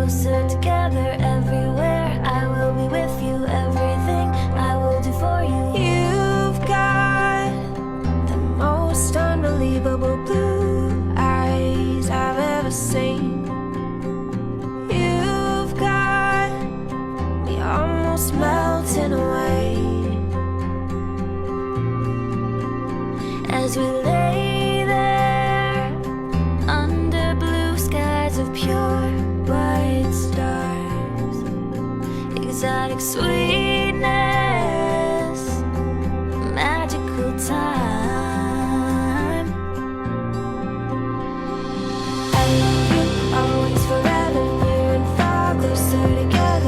closer together everywhere. I will be with you, everything I will do for you. You've got the most unbelievable blue eyes I've ever seen. You've got me almost melting away as we lay there under blue skies of pure white stars. Exotic sweetness